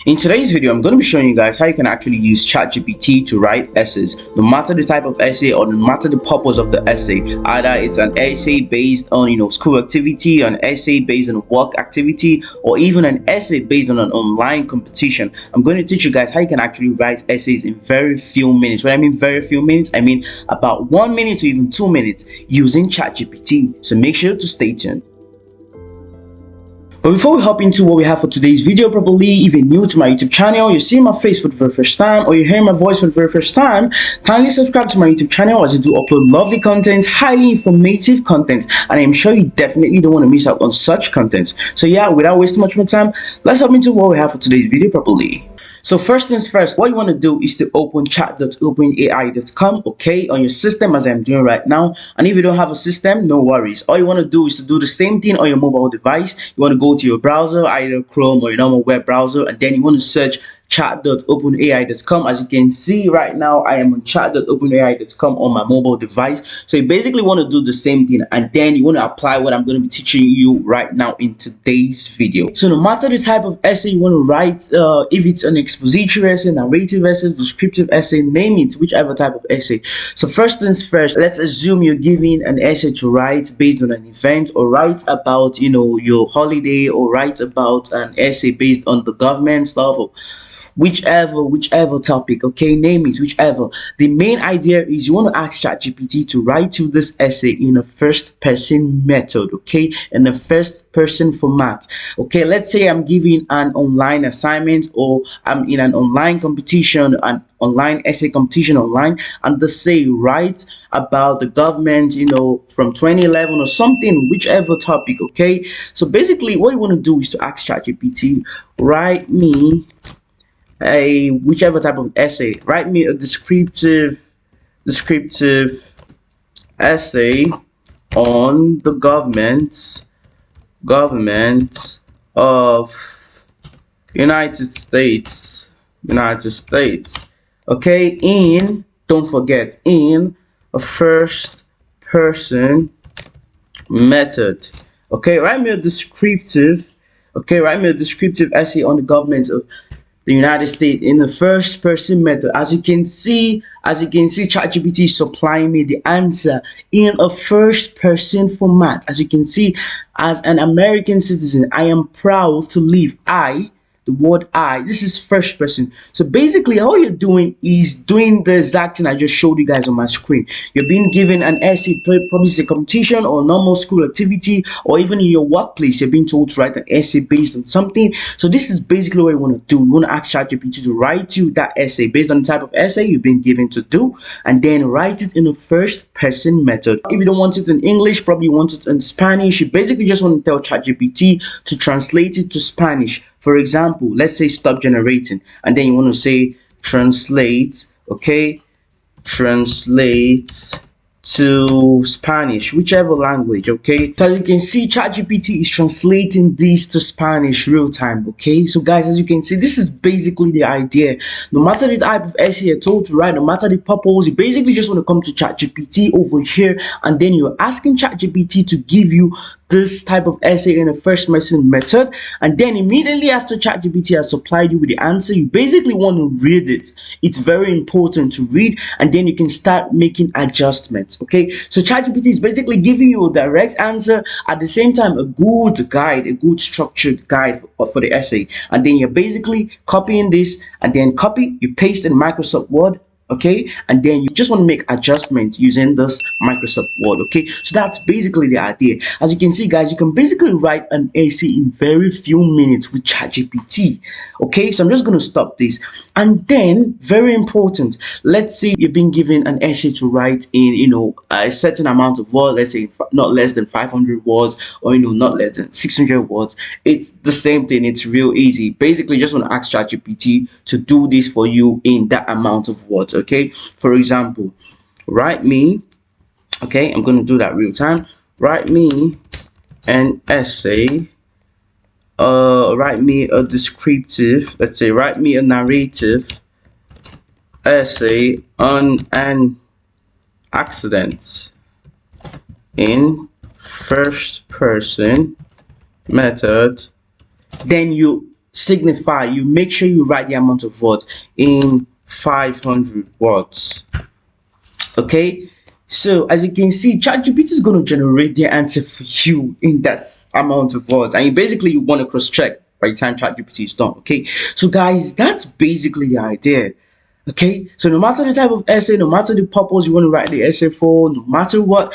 In today's video, I'm going to be showing you guys how you can actually use ChatGPT to write essays, no matter the type of essay or no matter the purpose of the essay. Either it's an essay based on school activity, an essay based on work activity, or even an essay based on an online competition. I'm going to teach you guys how you can actually write essays in very few minutes. When I mean very few minutes, I mean about 1 minute to even 2 minutes using ChatGPT. So make sure to stay tuned. But before we hop into what we have for today's video properly, if you're new to my YouTube channel, you're seeing my face for the very first time, or you're hearing my voice for the very first time, kindly subscribe to my YouTube channel as I do upload lovely content, highly informative content, and I'm sure you definitely don't want to miss out on such content. So yeah, without wasting much more time, let's hop into what we have for today's video properly. So first things first, what you want to do is to open chat.openai.com, okay, on your system as I'm doing right now. And if you don't have a system, no worries. All you want to do is to do the same thing on your mobile device. You want to go to your browser, either Chrome or your normal web browser, and then you want to search chat.openai.com. As you can see right now, I am on chat.openai.com on my mobile device. So you basically want to do the same thing, and then you want to apply what I'm going to be teaching you right now in today's video. So no matter the type of essay you want to write, if it's an expository essay, narrative essay, descriptive essay, name it, whichever type of essay. So first things first, let's assume you're giving an essay to write based on an event, or write about your holiday, or write about an essay based on the government stuff, or whichever topic, okay, name it, whichever. The main idea is you want to ask ChatGPT to write you this essay in a first person method, okay, in a first person format. Okay, let's say I'm giving an online assignment, or I'm in an online competition, an online essay competition online, and they say write about the government, from 2011 or something, whichever topic, okay. So basically what you want to do is to ask ChatGPT, write me a whichever type of essay, write me a descriptive essay on the government of United States, okay, in, don't forget, in a first person method. Okay, write me a descriptive essay on the government of the United States in the first person method. As you can see, ChatGPT is supplying me the answer in a first person format. As you can see, as an American citizen, I am proud to live. The word I, this is first person. So basically all you're doing is doing the exact thing I just showed you guys on my screen. You're being given an essay, probably it's a competition or normal school activity, or even in your workplace you're being told to write an essay based on something. So this is basically what you want to do. You want to ask ChatGPT to write you that essay based on the type of essay you've been given to do, and then write it in a first person method. If you don't want it in English, probably you want it in Spanish, you basically just want to tell ChatGPT to translate it to Spanish. For example, let's say stop generating, and then you want to say translate, okay, translate to Spanish, whichever language, okay. So as you can see, ChatGPT is translating this to Spanish real time, okay. So guys, as you can see, this is basically the idea. No matter the type of essay you're told to write, no matter the purpose, you basically just want to come to ChatGPT over here, and then you're asking ChatGPT to give you this type of essay in a first person method, and then immediately after ChatGPT has supplied you with the answer, you basically want to read it. It's very important to read, and then you can start making adjustments, okay. So ChatGPT is basically giving you a direct answer, at the same time a good guide, a good structured guide for the essay, and then you're basically copying this, and then you paste in Microsoft Word, okay, and then you just want to make adjustments using this Microsoft Word, okay. So that's basically the idea. As you can see guys, you can basically write an essay in very few minutes with ChatGPT, okay. So I'm just going to stop this, and then very important, let's say you've been given an essay to write in a certain amount of words, let's say not less than 500 words, or not less than 600 words. It's the same thing, it's real easy. Basically just want to ask ChatGPT to do this for you in that amount of words, okay. For example, write me, okay, I'm going to do that real time, write me an essay, write me a descriptive, let's say write me a narrative essay on an accident in first person method. Then you signify, you make sure you write the amount of words in 500 words. Okay, so as you can see, ChatGPT is going to generate the answer for you in that amount of words, and you want to cross check by the time ChatGPT is done. Okay, so guys, that's basically the idea. Okay, so no matter the type of essay, no matter the purpose you want to write the essay for, no matter what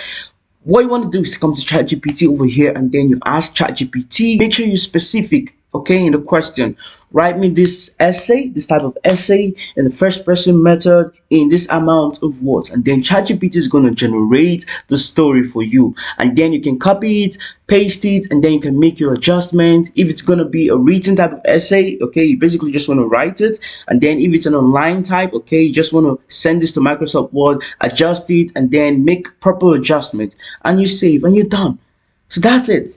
you want to do is to come to ChatGPT over here, and then you ask ChatGPT. Make sure you're specific, okay, in the question. Write me this essay, this type of essay, in the first person method in this amount of words, and then ChatGPT is going to generate the story for you, and then you can copy it, paste it, and then you can make your adjustment. If it's going to be a written type of essay, okay, you basically just want to write it, and then if it's an online type, okay, you just want to send this to Microsoft Word, adjust it, and then make proper adjustment, and you save, and you're done. So that's it.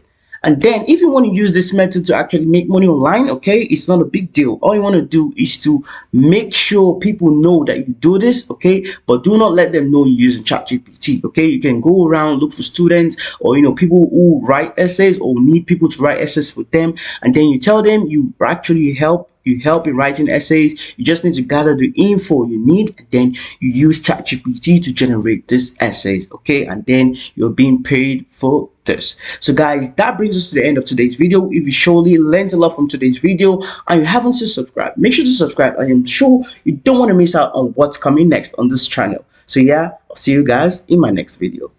And then if you want to use this method to actually make money online, okay, it's not a big deal. All you want to do is to make sure people know that you do this, okay, but do not let them know you're using ChatGPT. Okay, you can go around, look for students, or people who write essays or need people to write essays for them, and then you tell them you actually help in writing essays. You just need to gather the info you need, and then you use ChatGPT to generate these essays, okay, and then you're being paid for this. So guys, that brings us to the end of today's video. If you surely learned a lot from today's video and you haven't still subscribed, make sure to subscribe. I am sure you don't want to miss out on what's coming next on this channel. So yeah, I'll see you guys in my next video.